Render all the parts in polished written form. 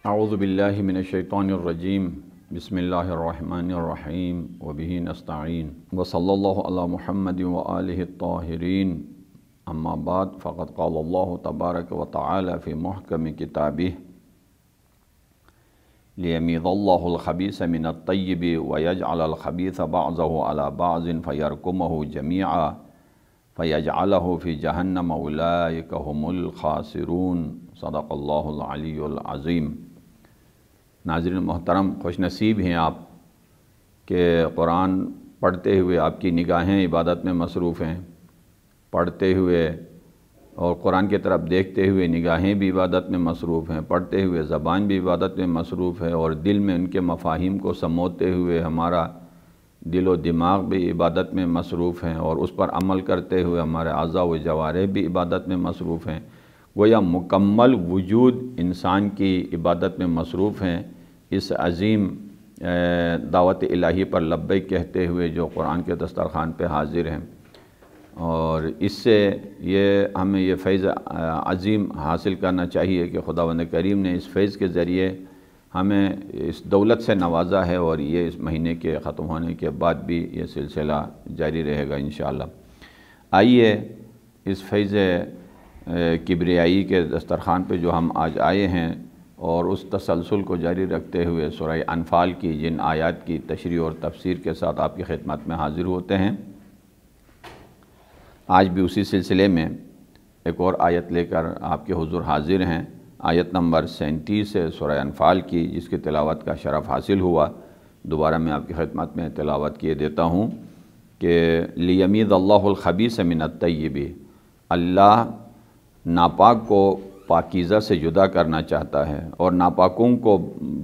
اعوذ باللہ من الشیطان الرجیم بسم اللہ الرحمن الرحیم وبہ نستعین وصلی اللہ علی محمد وآلہ الطاہرین اما بعد فقد قال اللہ تبارک وتعالی فی محکم کتابہ لیمیز اللہ الخبیث من الطیب ویجعل الخبیث بعضہ علی بعض فیرکمہ جمیعا فیجعلہ فی جہنم اولئک هم الخاسرون صدق اللہ العلی العظیم۔ ناظرین محترم، خوش نصیب ہیں آپ کہ قرآن پڑھتے ہوئے آپ کی نگاہیں عبادت میں مصروف ہیں، پڑھتے ہوئے اور قرآن کی طرف دیکھتے ہوئے نگاہیں بھی عبادت میں مصروف ہیں، پڑھتے ہوئے زبان بھی عبادت میں مصروف ہے، اور دل میں ان کے مفاہیم کو سموتے ہوئے ہمارا دل و دماغ بھی عبادت میں مصروف ہیں، اور اس پر عمل کرتے ہوئے ہمارے اعضاء و جوارح بھی عبادت میں مصروف ہیں۔ گویا مکمل وجود انسان کی عبادت میں مصروف ہیں، اس عظیم دعوت الہی پر لبیک کہتے ہوئے جو قرآن کے دسترخوان پہ حاضر ہیں، اور اس سے ہمیں یہ فیض عظیم حاصل کرنا چاہیے کہ خداوند کریم نے اس فیض کے ذریعے ہمیں اس دولت سے نوازا ہے، اور یہ اس مہینے کے ختم ہونے کے بعد بھی یہ سلسلہ جاری رہے گا انشاءاللہ۔ آئیے اس فیض کبریائی کے دسترخوان پہ جو ہم آج آئے ہیں، اور اس تسلسل کو جاری رکھتے ہوئے سورہ انفال کی جن آیات کی تشریح اور تفسیر کے ساتھ آپ کی خدمت میں حاضر ہوتے ہیں۔ آج بھی اسی سلسلے میں ایک اور آیت لے کر آپ کے حضور حاضر ہیں، آیت نمبر 37 ہے سورہ انفال کی، جس کی تلاوت کا شرف حاصل ہوا۔ دوبارہ میں آپ کی خدمت میں تلاوت کیے دیتا ہوں کہ لیمیز اللہ الخبیث من الطیب، اللہ ناپاک کو پاکیزہ سے جدا کرنا چاہتا ہے، اور ناپاکوں کو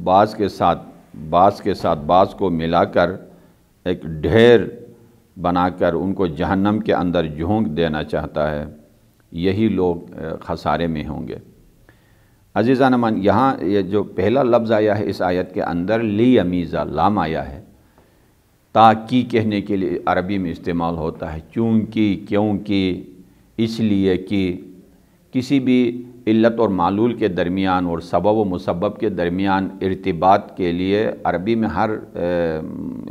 بعض کے ساتھ بعض کو ملا کر ایک ڈھیر بنا کر ان کو جہنم کے اندر جھونک دینا چاہتا ہے۔ یہی لوگ خسارے میں ہوں گے۔ عزیزان من، یہاں یہ جو پہلا لفظ آیا ہے اس آیت کے اندر، لیمیزا، لام آیا ہے، تاکی کہنے کے لیے عربی میں استعمال ہوتا ہے، چونکہ، کیونکہ، اس لیے کہ کسی بھی علت اور معلول کے درمیان اور سبب و مسبب کے درمیان ارتباط کے لیے عربی میں ہر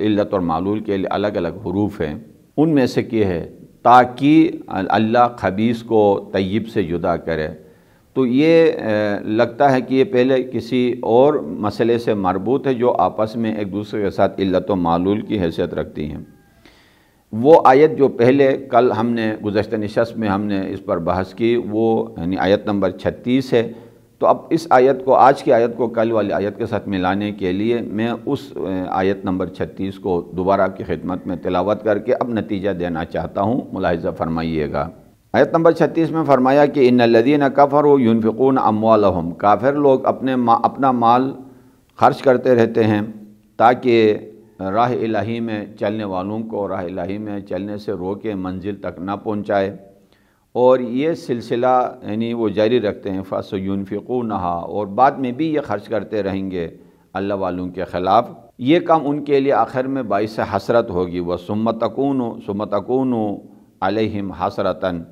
علت اور معلول کے لیے الگ الگ حروف ہیں۔ ان میں سے کیا ہے تاکہ اللہ خبیث کو طیب سے جدا کرے، تو یہ لگتا ہے کہ یہ پہلے کسی اور مسئلے سے مربوط ہے جو آپس میں ایک دوسرے کے ساتھ علت و معلول کی حیثیت رکھتی ہیں۔ وہ آیت جو پہلے کل ہم نے گزشتہ نشست میں ہم نے اس پر بحث کی، وہ یعنی آیت نمبر 36 ہے۔ تو اب اس آیت کو، آج کی آیت کو کل والی آیت کے ساتھ ملانے کے لیے میں اس آیت نمبر 36 کو دوبارہ آپ کی خدمت میں تلاوت کر کے اب نتیجہ دینا چاہتا ہوں، ملاحظہ فرمائیے گا۔ آیت نمبر 36 میں فرمایا کہ ان الذین کفروا ينفقون اموالهم، کافر لوگ اپنا مال خرچ کرتے رہتے ہیں تاکہ راہ الہی میں چلنے والوں کو راہ الہی میں چلنے سے روکے، منزل تک نہ پہنچائے، اور یہ سلسلہ یعنی وہ جاری رکھتے ہیں فَسَيُنْفِقُونَهَا، اور بعد میں بھی یہ خرچ کرتے رہیں گے اللہ والوں کے خلاف۔ یہ کام ان کے لیے آخر میں باعث حسرت ہوگی، وَثُمَّ تَكُونُ عَلَيْهِمْ حَسْرَةً،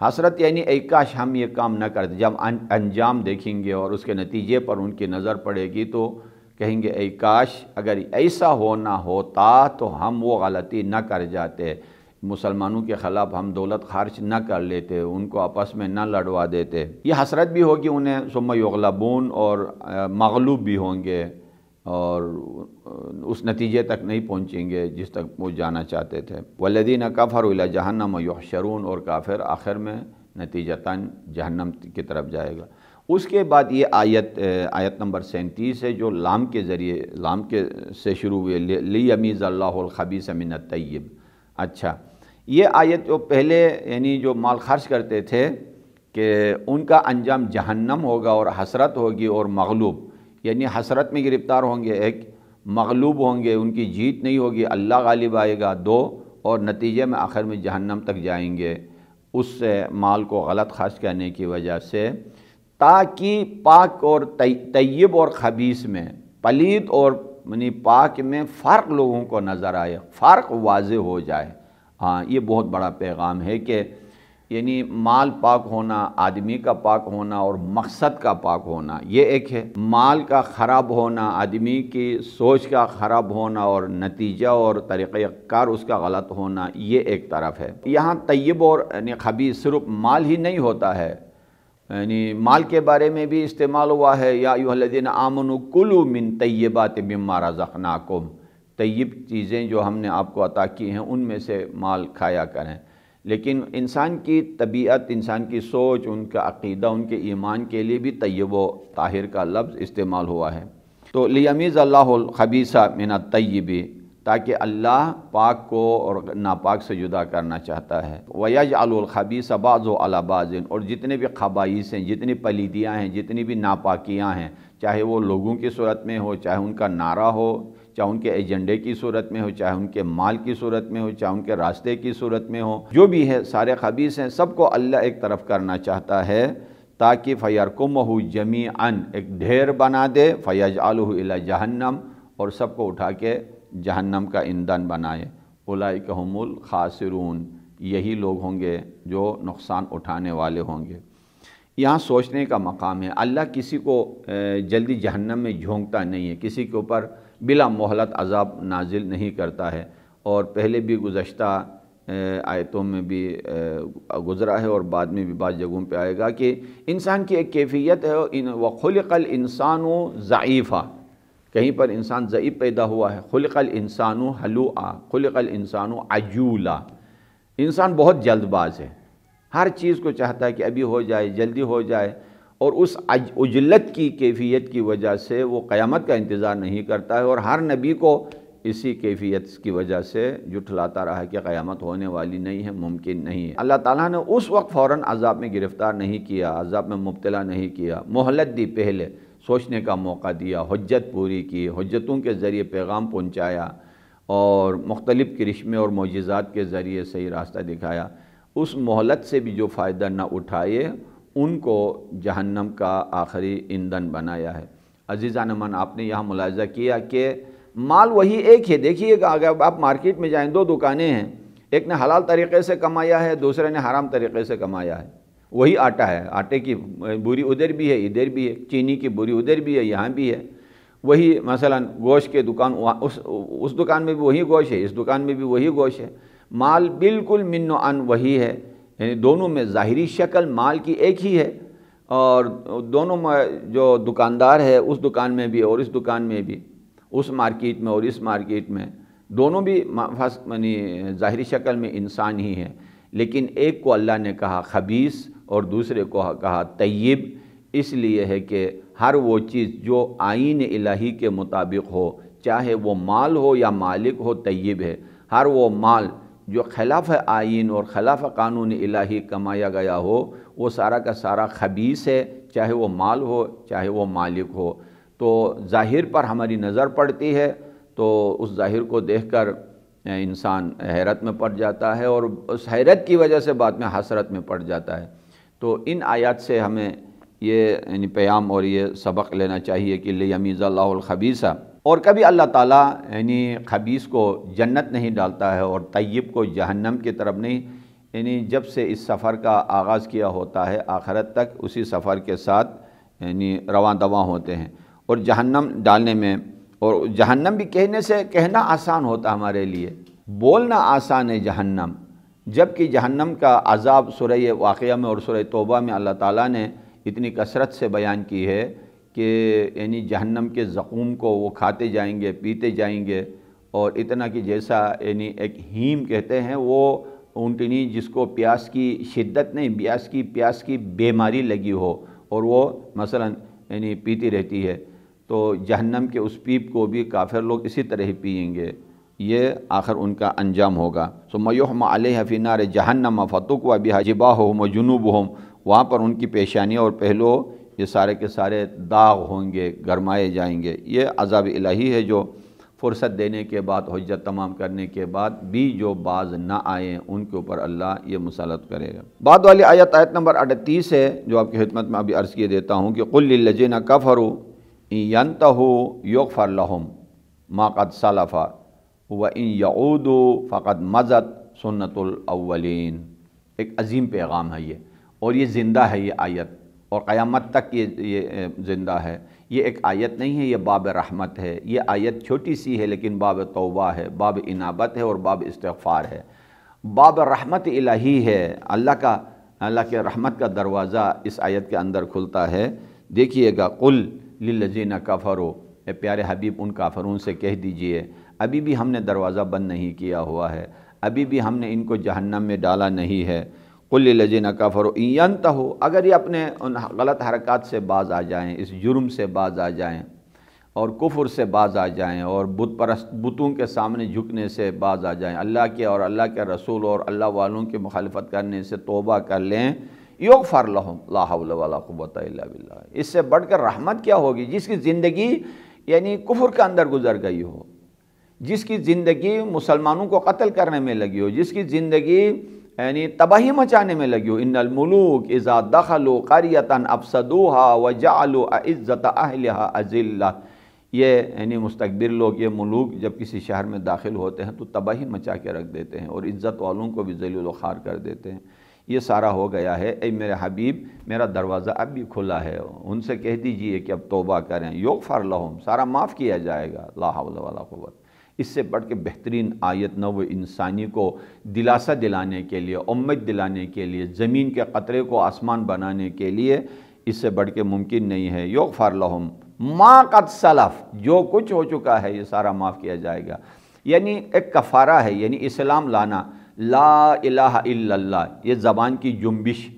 حسرت یعنی ای کاش ہم یہ کام نہ کرتے۔ جب انجام دیکھیں گے اور اس کے نتیجے پر ان کی نظر پڑے گی تو کہیں گے ای کاش اگر ایسا ہونا ہوتا تو ہم وہ غلطی نہ کر جاتے، مسلمانوں کے خلاف ہم دولت خرچ نہ کر لیتے، ان کو آپس میں نہ لڑوا دیتے۔ یہ حسرت بھی ہوگی انہیں، ثم یغلبون، اور مغلوب بھی ہوں گے، اور اس نتیجے تک نہیں پہنچیں گے جس تک وہ جانا چاہتے تھے۔ والذین کفروا الی جہنم یحشرون، اور کافر آخر میں نتیجتاً جہنم کی طرف جائے گا۔ اس کے بعد یہ آیت نمبر 37 ہے جو لام کے سے شروع ہوئے، لیمیز اللہ الخبیث من الطیب۔ اچھا، یہ آیت جو پہلے یعنی جو مال خرچ کرتے تھے کہ ان کا انجام جہنم ہوگا اور حسرت ہوگی اور مغلوب، یعنی حسرت میں گرفتار ہوں گے ایک، مغلوب ہوں گے، ان کی جیت نہیں ہوگی، اللہ غالب آئے گا دو، اور نتیجے میں آخر میں جہنم تک جائیں گے اس مال کو غلط خرچ کرنے کی وجہ سے، تاکہ پاک اور طیب اور خبیث میں، پلید اور یعنی پاک میں فرق لوگوں کو نظر آئے، فرق واضح ہو جائے۔ ہاں، یہ بہت بڑا پیغام ہے کہ یعنی مال پاک ہونا، آدمی کا پاک ہونا اور مقصد کا پاک ہونا یہ ایک ہے۔ مال کا خراب ہونا، آدمی کی سوچ کا خراب ہونا اور نتیجہ اور طریقہ کار اس کا غلط ہونا یہ ایک طرف ہے۔ یہاں طیب اور یعنی خبیث صرف مال ہی نہیں ہوتا ہے، یعنی مال کے بارے میں بھی استعمال ہوا ہے، یا ایھا الذین آمنوا کلوا من طیبات مما رزقناکم، طیب چیزیں جو ہم نے آپ کو عطا کی ہیں ان میں سے مال کھایا کریں۔ لیکن انسان کی طبیعت، انسان کی سوچ، ان کا عقیدہ، ان کے ایمان کے لیے بھی طیب و طاہر کا لفظ استعمال ہوا ہے۔ تو لیمیز اللہ الخبیث من الطیب، تاکہ اللہ پاک کو اور ناپاک سے جدا کرنا چاہتا ہے۔ وَيَجْعَلُ الْخَبِيثَ بَعْضُهُ عَلَى بَعْضٍ، اور جتنے بھی خبائث ہیں، جتنی پلیدیاں ہیں، جتنی بھی ناپاکیاں ہیں، چاہے وہ لوگوں کی صورت میں ہو، چاہے ان کا نعرہ ہو، چاہے ان کے ایجنڈے کی صورت میں ہو، چاہے ان کے مال کی صورت میں ہو، چاہے ان کے راستے کی صورت میں ہو، جو بھی ہے سارے خبیث ہیں، سب کو اللہ ایک طرف کرنا چاہتا ہے تاکہ فَيَرْكُمُهُ جَمِيعًا، ایک ڈھیر بنا دے، فَيَجْعَلُهُ إِلَى جَهَنَّمَ، اور سب کو اٹھا کے جہنم کا ایندھن بنائے۔ اولئک هم الخاسرون، یہی لوگ ہوں گے جو نقصان اٹھانے والے ہوں گے۔ یہاں سوچنے کا مقام ہے، اللہ کسی کو جلدی جہنم میں جھونکتا نہیں ہے، کسی کے اوپر بلا مہلت عذاب نازل نہیں کرتا ہے، اور پہلے بھی گزشتہ آیتوں میں بھی گزرا ہے اور بعد میں بھی بعض جگہوں پہ آئے گا کہ انسان کی ایک کیفیت ہے، وَخُلِقَ الْإِنسَانُ ضَعِيفًا، کہیں پر انسان ضعیف پیدا ہوا ہے، خلق الانسان حلوعا، خلق الانسان عجولا، انسان بہت جلد باز ہے، ہر چیز کو چاہتا ہے کہ ابھی ہو جائے، جلدی ہو جائے، اور اس عجلت کی کیفیت کی وجہ سے وہ قیامت کا انتظار نہیں کرتا ہے، اور ہر نبی کو اسی کیفیت کی وجہ سے جھٹلاتا رہا کہ قیامت ہونے والی نہیں ہے، ممکن نہیں ہے۔ اللہ تعالیٰ نے اس وقت فوراً عذاب میں گرفتار نہیں کیا، عذاب میں مبتلا نہیں کیا، مہلت دی، پہلے سوچنے کا موقع دیا، حجت پوری کی، حجتوں کے ذریعے پیغام پہنچایا اور مختلف کرشمے اور معجزات کے ذریعے صحیح راستہ دکھایا۔ اس مہلت سے بھی جو فائدہ نہ اٹھائے ان کو جہنم کا آخری ایندھن بنایا ہے۔ عزیزان من، آپ نے یہاں ملاحظہ کیا کہ مال وہی ایک ہے۔ دیکھیے گا اگر آپ مارکیٹ میں جائیں، دو دکانیں ہیں، ایک نے حلال طریقے سے کمایا ہے، دوسرے نے حرام طریقے سے کمایا ہے، وہی آٹا ہے، آٹے کی بوری ادھر بھی ہے، ادھر بھی ہے، چینی کی بوری ادھر بھی ہے، یہاں بھی ہے، وہی مثلا گوشت کے دکان، اس دکان میں بھی وہی گوشت ہے، اس دکان میں بھی وہی گوشت ہے، مال بالکل من و عن وہی ہے، یعنی دونوں میں ظاہری شکل مال کی ایک ہی ہے، اور دونوں جو دکاندار ہے اس دکان میں بھی اور اس دکان میں بھی، اس مارکیٹ میں اور اس مارکیٹ میں، دونوں بھی یعنی ظاہری شکل میں انسان ہی ہیں، لیکن ایک کو اللہ نے کہا خبیث اور دوسرے کو کہا طیب، اس لیے ہے کہ ہر وہ چیز جو آئین الہی کے مطابق ہو، چاہے وہ مال ہو یا مالک ہو، طیب ہے۔ ہر وہ مال جو خلاف آئین اور خلاف قانون الہی کمایا گیا ہو، وہ سارا کا سارا خبیث ہے، چاہے وہ مال ہو چاہے وہ مالک ہو۔ تو ظاہر پر ہماری نظر پڑتی ہے تو اس ظاہر کو دیکھ کر انسان حیرت میں پڑ جاتا ہے، اور اس حیرت کی وجہ سے بعد میں حسرت میں پڑ جاتا ہے۔ تو ان آیات سے ہمیں یہ یعنی پیام اور یہ سبق لینا چاہیے کہ لیمیز اللہ الخبیث، اور کبھی اللہ تعالیٰ یعنی خبیث کو جنت نہیں ڈالتا ہے اور طیب کو جہنم کی طرف نہیں، یعنی جب سے اس سفر کا آغاز کیا ہوتا ہے آخرت تک اسی سفر کے ساتھ یعنی رواں دواں ہوتے ہیں، اور جہنم ڈالنے میں، اور جہنم بھی کہنا آسان ہوتا ہمارے لیے، بولنا آسان ہے جہنم، جبکہ جہنم کا عذاب سورہ واقعہ میں اور سورہ توبہ میں اللہ تعالیٰ نے اتنی کثرت سے بیان کی ہے کہ یعنی جہنم کے زقوم کو وہ کھاتے جائیں گے، پیتے جائیں گے، اور اتنا کہ جیسا یعنی ایک ہیم کہتے ہیں، وہ اونٹنی جس کو پیاس کی شدت نہیں، پیاس کی بیماری لگی ہو اور وہ مثلا یعنی پیتی رہتی ہے، تو جہنم کے اس پیپ کو بھی کافر لوگ اسی طرح ہی پئیں گے، یہ آخر ان کا انجام ہوگا۔ ثم یحمى علیہ فی نار جہنم فتکوی بہا جباہہم وجنوبہم، وہاں پر ان کی پیشانیاں اور پہلو یہ سارے کے سارے داغ ہوں گے، گرمائے جائیں گے۔ یہ عذاب الہی ہے جو فرصت دینے کے بعد، حجت تمام کرنے کے بعد بھی جو باز نہ آئیں ان کے اوپر اللہ یہ مسلط کرے گا۔ بعد والی آیت نمبر 38 ہے جو آپ کی خدمت میں ابھی عرض کیے دیتا ہوں کہ قل للذین کفروا ان ینتہوا یغفر لہم ما قد سلف وان یعودوا فقد مضت سنت الاولین۔ ایک عظیم پیغام ہے یہ، اور یہ زندہ ہے یہ آیت، اور قیامت تک یہ زندہ ہے۔ یہ ایک آیت نہیں ہے، یہ باب رحمت ہے۔ یہ آیت چھوٹی سی ہے لیکن باب توبہ ہے، باب انابت ہے اور باب استغفار ہے، باب رحمت الہی ہے۔ اللہ کے رحمت کا دروازہ اس آیت کے اندر کھلتا ہے۔ دیکھیے گا، قل للذین کفروا، اے پیارے حبیب ان کافرون سے کہہ دیجئے، ابھی بھی ہم نے دروازہ بند نہیں کیا ہوا ہے، ابھی بھی ہم نے ان کو جہنم میں ڈالا نہیں ہے۔ قل للذین کفروا ان ینتہوا، اگر یہ اپنے ان غلط حرکات سے باز آ جائیں، اس جرم سے باز آ جائیں اور کفر سے باز آ جائیں اور بتوں کے سامنے جھکنے سے باز آ جائیں، اللہ کے اور اللہ کے رسول اور اللہ والوں کی مخالفت کرنے سے توبہ کر لیں، یغفر لہم لا حول ولا قوۃ الا باللہ۔ اس سے بڑھ کر رحمت کیا ہوگی؟ جس کی زندگی یعنی کفر کے اندر گزر گئی ہو، جس کی زندگی مسلمانوں کو قتل کرنے میں لگی ہو، جس کی زندگی یعنی تباہی مچانے میں لگی ہو، ان الملوک اذا دخلوا قریۃ افسدوها وجعلوا اعزۃ اہلها اذلہ۔ یہ یعنی مستکبر لوگ، یہ ملوک جب کسی شہر میں داخل ہوتے ہیں تو تباہی مچا کے رکھ دیتے ہیں اور عزت والوں کو بھی ذلیل و خوار کر دیتے ہیں۔ یہ سارا ہو گیا ہے، اے میرے حبیب میرا دروازہ اب بھی کھلا ہے، ان سے کہہ دیجئے کہ اب توبہ کریں، یغفر لہم، سارا معاف کیا جائے گا، لا حول ولا قوت۔ اس سے بڑھ کے بہترین آیت نہ وہ انسانی کو دلاسا دلانے کے لیے، امید دلانے کے لیے، زمین کے قطرے کو آسمان بنانے کے لیے اس سے بڑھ کے ممکن نہیں ہے۔ یغفر لہم ما قد سلف، جو کچھ ہو چکا ہے یہ سارا معاف کیا جائے گا۔ یعنی ایک کفارہ ہے، یعنی اسلام لانا، لا الہ الا اللہ، یہ زبان کی جنبش۔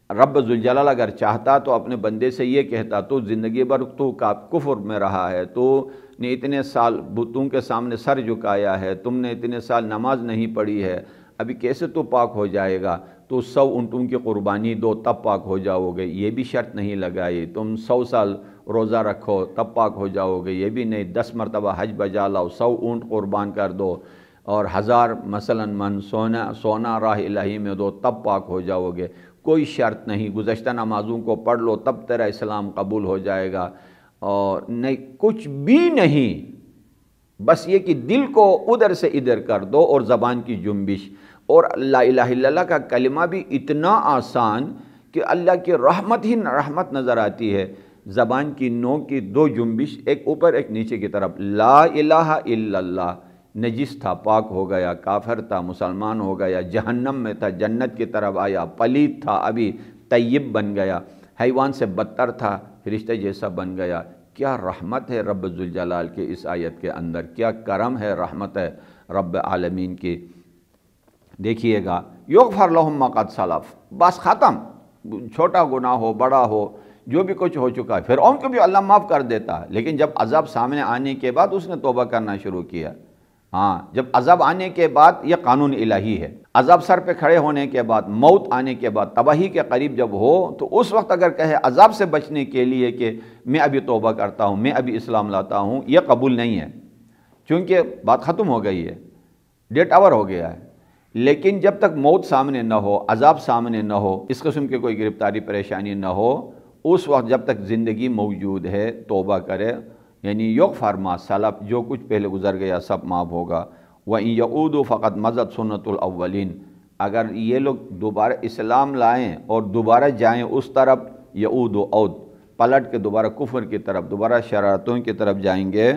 رب ذوالجلال اگر چاہتا تو اپنے بندے سے یہ کہتا، تو زندگی بھر تو کفر میں رہا ہے، تو نے اتنے سال بتوں کے سامنے سر جھکایا ہے، تم نے اتنے سال نماز نہیں پڑھی ہے، ابھی کیسے تو پاک ہو جائے گا؟ تو 100 اونٹوں کی قربانی دو تب پاک ہو جاؤ گے، یہ بھی شرط نہیں لگائی۔ تم 100 سال روزہ رکھو تب پاک ہو جاؤ گے، یہ بھی نہیں۔ 10 مرتبہ حج بجا لاؤ، 100 اونٹ قربان کر دو اور 1000 مثلا من سونا راہ الہی میں دو تب پاک ہو جاؤ گے، کوئی شرط نہیں۔ گزشتہ نمازوں کو پڑھ لو تب تیرا اسلام قبول ہو جائے گا، اور نہیں کچھ بھی نہیں، بس یہ کہ دل کو ادھر سے ادھر کر دو اور زبان کی جنبش۔ اور لا الہ الا اللہ کا کلمہ بھی اتنا آسان کہ اللہ کی رحمت ہی رحمت نظر آتی ہے۔ زبان کی نوک کی 2 جنبش، ایک اوپر ایک نیچے کی طرف، لا الہ الا اللہ، نجس تھا پاک ہو گیا، کافر تھا مسلمان ہو گیا، جہنم میں تھا جنت کی طرف آیا، پلید تھا ابھی طیب بن گیا، حیوان سے بدتر تھا فرشتے جیسا بن گیا۔ کیا رحمت ہے رب ذوالجلال کے اس آیت کے اندر، کیا کرم ہے، رحمت ہے رب عالمین کی۔ دیکھیے گا، یغفر لہم ما قد سلف، بس ختم، چھوٹا گناہ ہو بڑا ہو جو بھی کچھ ہو چکا ہے، فرعون کو بھی اللہ معاف کر دیتا، لیکن جب عذاب سامنے آنے کے بعد اس نے توبہ کرنا شروع کیا۔ ہاں، جب عذاب آنے کے بعد، یہ قانون الہی ہے، عذاب سر پہ کھڑے ہونے کے بعد، موت آنے کے بعد، تباہی کے قریب جب ہو تو اس وقت اگر کہے عذاب سے بچنے کے لیے کہ میں ابھی توبہ کرتا ہوں، میں ابھی اسلام لاتا ہوں، یہ قبول نہیں ہے، چونکہ بات ختم ہو گئی ہے، ڈیٹ آور ہو گیا ہے۔ لیکن جب تک موت سامنے نہ ہو، عذاب سامنے نہ ہو، اس قسم کے کوئی گرفتاری پریشانی نہ ہو، اس وقت جب تک زندگی موجود ہے توبہ کرے، یعنی یغفر ما سلف، جو کچھ پہلے گزر گیا سب معاف ہوگا۔ وَإِن يَعُودُوا فَقَدْ مَضَتْ سُنَّتُ الْأَوَّلِينَ، اگر یہ لوگ دوبارہ اسلام لائیں اور دوبارہ جائیں اس طرف، یعودو عود، پلٹ کے دوبارہ کفر کی طرف، دوبارہ شرارتوں کی طرف جائیں گے،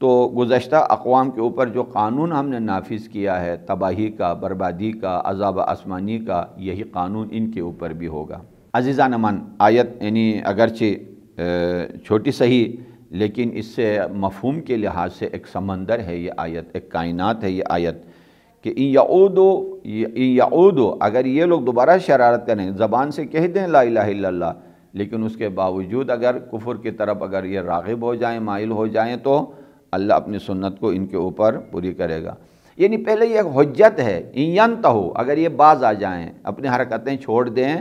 تو گزشتہ اقوام کے اوپر جو قانون ہم نے نافذ کیا ہے تباہی کا، بربادی کا، عذاب آسمانی کا، یہی قانون ان کے اوپر بھی ہوگا۔ عزیزان من، آیت یعنی اگرچہ چھوٹی صحیح، لیکن اس سے مفہوم کے لحاظ سے ایک سمندر ہے یہ آیت، ایک کائنات ہے یہ آیت، کہ ان یعودو، اگر یہ لوگ دوبارہ شرارت کریں، زبان سے کہہ دیں لا الہ الا اللہ، لیکن اس کے باوجود اگر کفر کی طرف اگر یہ راغب ہو جائیں، مائل ہو جائیں، تو اللہ اپنی سنت کو ان کے اوپر پوری کرے گا۔ یعنی پہلے یہ حجت ہے، ان ینتہوا، اگر یہ باز آ جائیں، اپنی حرکتیں چھوڑ دیں،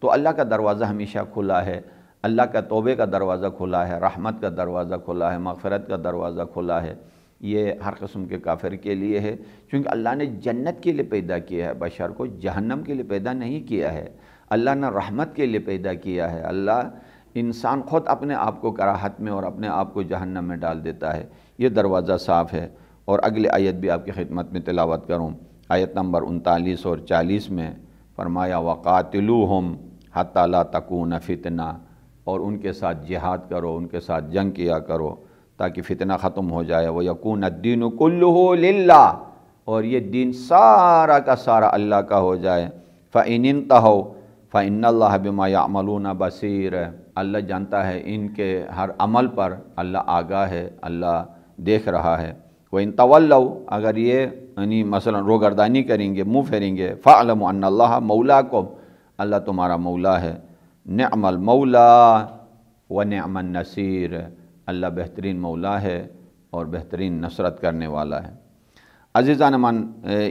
تو اللہ کا دروازہ ہمیشہ کھلا ہے، اللہ کا توبے کا دروازہ کھلا ہے، رحمت کا دروازہ کھلا ہے، مغفرت کا دروازہ کھلا ہے۔ یہ ہر قسم کے کافر کے لیے ہے، چونکہ اللہ نے جنت کے لیے پیدا کیا ہے بشر کو، جہنم کے لیے پیدا نہیں کیا ہے۔ اللہ نے رحمت کے لیے پیدا کیا ہے۔ اللہ انسان خود اپنے آپ کو کراہت میں اور اپنے آپ کو جہنم میں ڈال دیتا ہے۔ یہ دروازہ صاف ہے۔ اور اگلی آیت بھی آپ کی خدمت میں تلاوت کروں، آیت نمبر 39 اور 40 میں فرمایا وقاتلوہم حتی لا تکون فتنہ، اور ان کے ساتھ جہاد کرو، ان کے ساتھ جنگ کیا کرو تاکہ فتنہ ختم ہو جائے، وَيَكُونَ الدِّينُ كُلُّهُ لِلَّهِ، اور یہ دین سارا کا سارا اللہ کا ہو جائے۔ فَإِنِ انْتَهَوْا فَإِنَّ اللَّهَ بِمَا يَعْمَلُونَ بَصِيرٌ، اللہ جانتا ہے ان کے ہر عمل پر، اللہ آگاہ ہے، اللہ دیکھ رہا ہے۔ وَإِن تَوَلَّوْا، اگر یہ یعنی مثلا روگردانی کریں گے، منہ پھیریں گے، فَاعْلَمُوا أَنَّ اللَّهَ مَوْلَاكُمْ، اللہ تمہارا مولا ہے، نعم المولا ونعم النصیر، اللہ بہترین مولا ہے اور بہترین نصرت کرنے والا ہے۔ عزیزان من،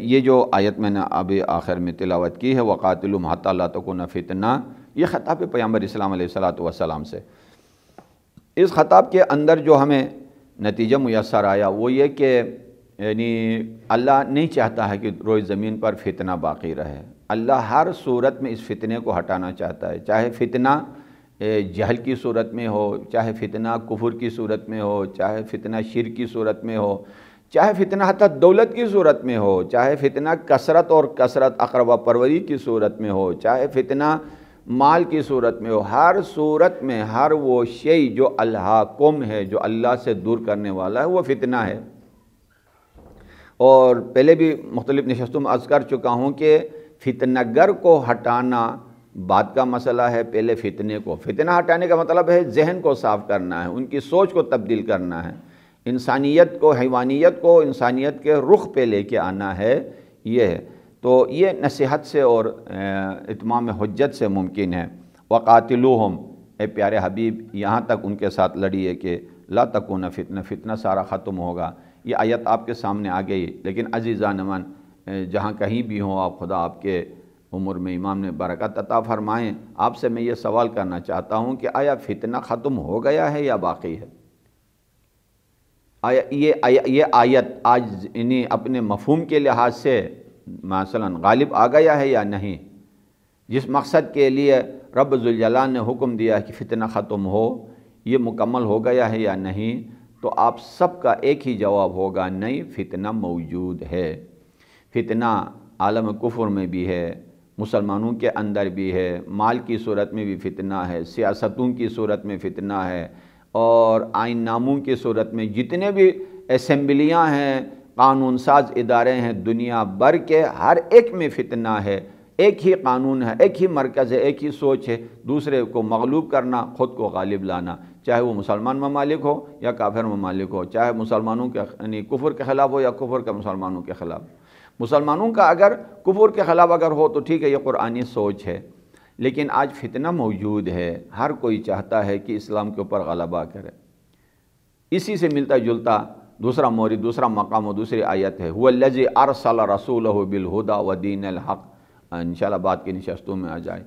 یہ جو آیت میں نے ابھی آخر میں تلاوت کی ہے وَقَاتِلُوهُمْ حَتَّى لَا تَكُونَ فِتْنَةٌ، یہ خطاب پیغمبر اسلام علیہ السلام سے۔ اس خطاب کے اندر جو ہمیں نتیجہ میسر آیا وہ یہ کہ یعنی اللہ نہیں چاہتا ہے کہ روئے زمین پر فتنہ باقی رہے، اللہ ہر صورت میں اس فتنے کو ہٹانا چاہتا ہے، چاہے فتنہ جہل کی صورت میں ہو، چاہے فتنہ کفر کی صورت میں ہو، چاہے فتنہ شرک کی صورت میں ہو، چاہے فتنہ حتی دولت کی صورت میں ہو، چاہے فتنہ کثرت اور کثرت اقربا پروری کی صورت میں ہو، چاہے فتنہ مال کی صورت میں ہو، ہر صورت میں ہر وہ شیء جو الہاکم ہے، جو اللہ سے دور کرنے والا ہے، وہ فتنہ ہے۔ اور پہلے بھی مختلف نشستوں میں عرض کر چکا ہوں کہ فتنہ گر کو ہٹانا بات کا مسئلہ ہے، پہلے فتنے کو، فتنہ ہٹانے کا مطلب ہے ذہن کو صاف کرنا ہے، ان کی سوچ کو تبدیل کرنا ہے، انسانیت کو، حیوانیت کو انسانیت کے رخ پہ لے کے آنا ہے، یہ ہے۔ تو یہ نصیحت سے اور اتمام حجت سے ممکن ہے۔ وقاتلوہم، اے پیارے حبیب یہاں تک ان کے ساتھ لڑیے کہ لا تکون فتنہ، فتنہ سارا ختم ہوگا۔ یہ آیت آپ کے سامنے آ گئی، لیکن عزیزان من جہاں کہیں بھی ہوں آپ، خدا آپ کے عمر میں امام نے برکت عطا فرمائیں، آپ سے میں یہ سوال کرنا چاہتا ہوں کہ آیا فتنہ ختم ہو گیا ہے یا باقی ہے؟ آیا یہ آیت آج انہیں اپنے مفہوم کے لحاظ سے مثلا غالب آ گیا ہے یا نہیں؟ جس مقصد کے لیے رب ذوالجلال نے حکم دیا ہے کہ فتنہ ختم ہو، یہ مکمل ہو گیا ہے یا نہیں؟ تو آپ سب کا ایک ہی جواب ہوگا، نہیں، فتنہ موجود ہے۔ فتنہ عالم کفر میں بھی ہے، مسلمانوں کے اندر بھی ہے، مال کی صورت میں بھی فتنہ ہے، سیاستوں کی صورت میں فتنہ ہے، اور آئین ناموں کی صورت میں جتنے بھی اسمبلیاں ہیں، قانون ساز ادارے ہیں دنیا بھر کے، ہر ایک میں فتنہ ہے۔ ایک ہی قانون ہے، ایک ہی مرکز ہے، ایک ہی سوچ ہے، دوسرے کو مغلوب کرنا، خود کو غالب لانا، چاہے وہ مسلمان ممالک ہو یا کافر ممالک ہو، چاہے مسلمانوں کے یعنی کفر کے خلاف ہو یا کفر کا مسلمانوں کے خلاف۔ مسلمانوں کا اگر کفر کے خلاف اگر ہو تو ٹھیک ہے، یہ قرآنی سوچ ہے، لیکن آج فتنہ موجود ہے، ہر کوئی چاہتا ہے کہ اسلام کے اوپر غلبہ کرے۔ اسی سے ملتا جلتا دوسرا مورد، دوسرا مقام و دوسری آیت ہے، هو الذی ارسل رسولہ بالہدی ودین الحق، انشاءاللہ بعد کی نشستوں میں آ جائے،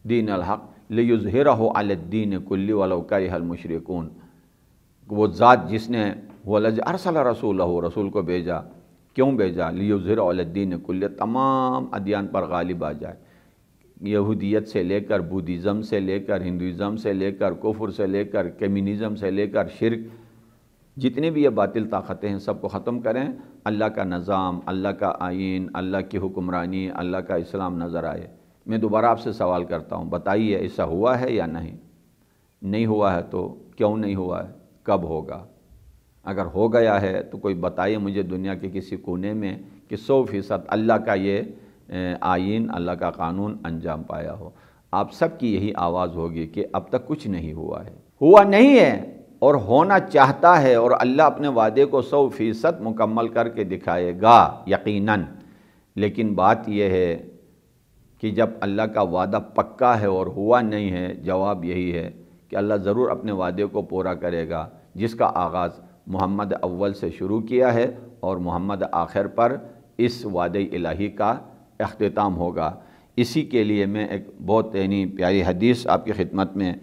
دین الحق لیظہرہ علی الدین کلہ ولو کرہ المشرکون، وہ ذات جس نے هو الذی ارسل رسولہ، رسول کو بھیجا، کیوں بھیجا؟ لیظہرہ علی الدین کلہ، تمام ادیان پر غالب آ جائے، یہودیت سے لے کر بودھزم سے لے کر ہندوازم سے لے کر کفر سے لے کر کمیونزم سے لے کر شرک، جتنے بھی یہ باطل طاقتیں ہیں سب کو ختم کریں، اللہ کا نظام، اللہ کا آئین، اللہ کی حکمرانی، اللہ کا اسلام نظر آئے۔ میں دوبارہ آپ سے سوال کرتا ہوں، بتائیے ایسا ہوا ہے یا نہیں؟ نہیں ہوا ہے تو کیوں نہیں ہوا ہے؟ کب ہوگا؟ اگر ہو گیا ہے تو کوئی بتائیے مجھے دنیا کے کسی کونے میں کہ 100% اللہ کا یہ آئین، اللہ کا قانون انجام پایا ہو۔ آپ سب کی یہی آواز ہوگی کہ اب تک کچھ نہیں ہوا ہے، ہوا نہیں ہے اور ہونا چاہتا ہے، اور اللہ اپنے وعدے کو 100% مکمل کر کے دکھائے گا یقیناً۔ لیکن بات یہ ہے کہ جب اللہ کا وعدہ پکا ہے اور ہوا نہیں ہے، جواب یہی ہے کہ اللہ ضرور اپنے وعدے کو پورا کرے گا، جس کا آغاز محمد اول سے شروع کیا ہے اور محمد آخر پر اس وعدہ الہی کا اختتام ہوگا۔ اسی کے لیے میں ایک بہت پیاری حدیث آپ کی خدمت میں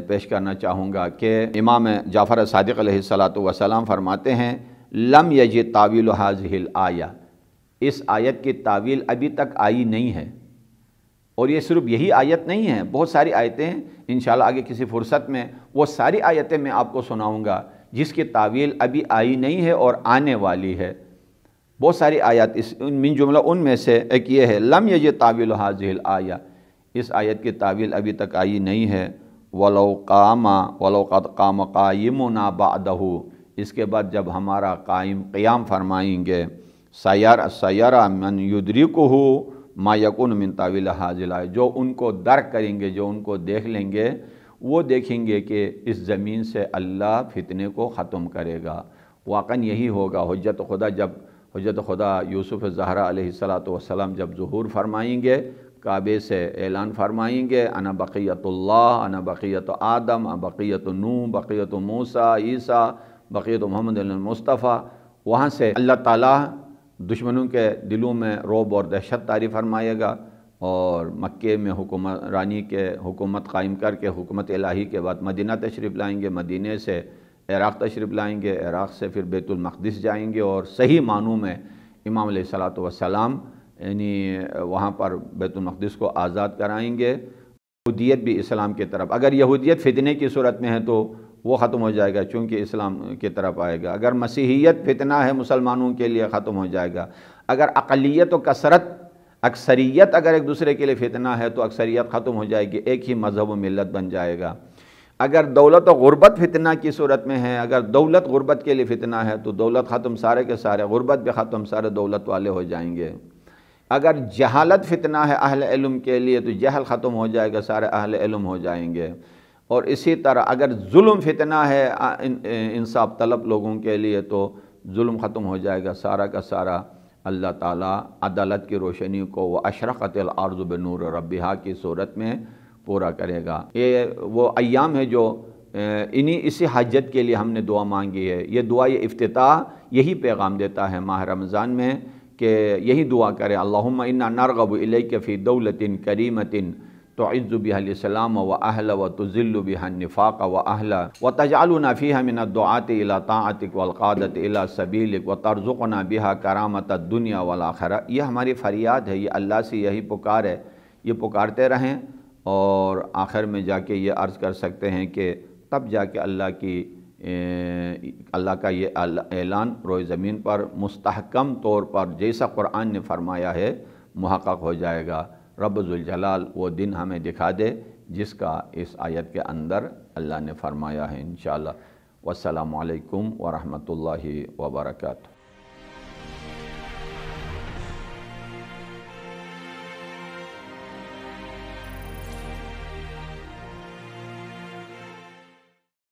پیش کرنا چاہوں گا کہ امام جعفر صادق علیہ السلام فرماتے ہیں، لم یجی تاویل ہذہ الآیہ، اس آیت کی تعویل ابھی تک آئی نہیں ہے۔ اور یہ صرف یہی آیت نہیں ہے، بہت ساری آیتیں ہیں، انشاءاللہ آگے کسی فرصت میں وہ ساری آیتیں میں آپ کو سناؤں گا جس کی تعویل ابھی آئی نہیں ہے اور آنے والی ہے۔ بہت ساری آیات اس من جملہ ان میں سے ایک یہ ہے لم یجد تعویل هذه الآیہ، اس آیت کی تعویل ابھی تک آئی نہیں ہے، ولو قد قام قائمنا بعدہ، اس کے بعد جب ہمارا قیام فرمائیں گے، سیرا من یدرکہ ما یکون من تعویل هذه الآیہ، جو ان کو درک کریں گے، جو ان کو دیکھ لیں گے، وہ دیکھیں گے کہ اس زمین سے اللہ فتنے کو ختم کرے گا۔ واقعاً یہی ہوگا۔ حجت خدا یوسف زہرا علیہ السلام جب ظہور فرمائیں گے، کعبے سے اعلان فرمائیں گے انا بقیت اللہ، انا بقیت آدم، انا بقیت نوح، بقیت موسیٰ، عیسیٰ، بقیت محمد المصطفیٰ، وہاں سے اللہ تعالیٰ دشمنوں کے دلوں میں رعب اور دہشت طاری فرمائے گا، اور مکے میں حکومت قائم کر کے حکومت الہی کے بعد مدینہ تشریف لائیں گے، مدینے سے عراق تشریف لائیں گے، عراق سے پھر بیت المقدس جائیں گے، اور صحیح معنوں میں امام علیہ السلام یعنی وہاں پر بیت المقدس کو آزاد کرائیں گے۔ یہودیت بھی اسلام کی طرف، اگر یہودیت فتنے کی صورت میں ہے تو وہ ختم ہو جائے گا چونکہ اسلام کی طرف آئے گا۔ اگر مسیحیت فتنہ ہے مسلمانوں کے لیے، ختم ہو جائے گا۔ اگر اقلیت و کثرت، اکثریت اگر ایک دوسرے کے لیے فتنہ ہے تو اکثریت ختم ہو جائے گی، ایک ہی مذہب و ملت بن جائے گا۔ اگر دولت و غربت فتنہ کی صورت میں ہے، اگر دولت غربت کے لیے فتنہ ہے تو دولت ختم سارے کے سارے، غربت بھی ختم، سارے دولت والے ہو جائیں گے۔ اگر جہالت فتنہ ہے اہل علم کے لیے تو جہل ختم ہو جائے گا، سارے اہل علم ہو جائیں گے۔ اور اسی طرح اگر ظلم فتنہ ہے انصاف طلب لوگوں کے لیے تو ظلم ختم ہو جائے گا، سارا کا سارا اللہ تعالیٰ عدالت کی روشنی کو وَأَشْرَقَتِ الْأَرْضُ بِنُورِ رَبِّهَا کی صورت میں پورا کرے گا۔ یہ وہ ایام ہے جو اسی حاجت کے لیے ہم نے دعا مانگی ہے۔ یہ دعا، یہ افتتاح یہی پیغام دیتا ہے ماہ رمضان میں کہ یہی دعا کرے، اللہم انا نرغب الیک فی دولت کریمت تعز بها الاسلام واہلہ وتذل بها النفاق واہلہ وتجعلنا فیہا من الدعاة الى طاعتک والقادۃ الى سبیلک وترزقنا بها کرامۃ الدنیا والآخرہ۔ یہ ہماری فریاد ہے، یہ اللہ سے یہی پکار ہے، یہ پکارتے رہیں، اور آخر میں جا کے یہ عرض کر سکتے ہیں کہ تب جا کے اللہ کا یہ اعلان روئے زمین پر مستحکم طور پر جیسا قرآن نے فرمایا ہے محقق ہو جائے گا۔ رب ذوالجلال وہ دن ہمیں دکھا دے جس کا اس آیت کے اندر اللہ نے فرمایا ہے انشاءاللہ۔ والسلام علیکم ورحمۃ اللہ وبرکاتہ۔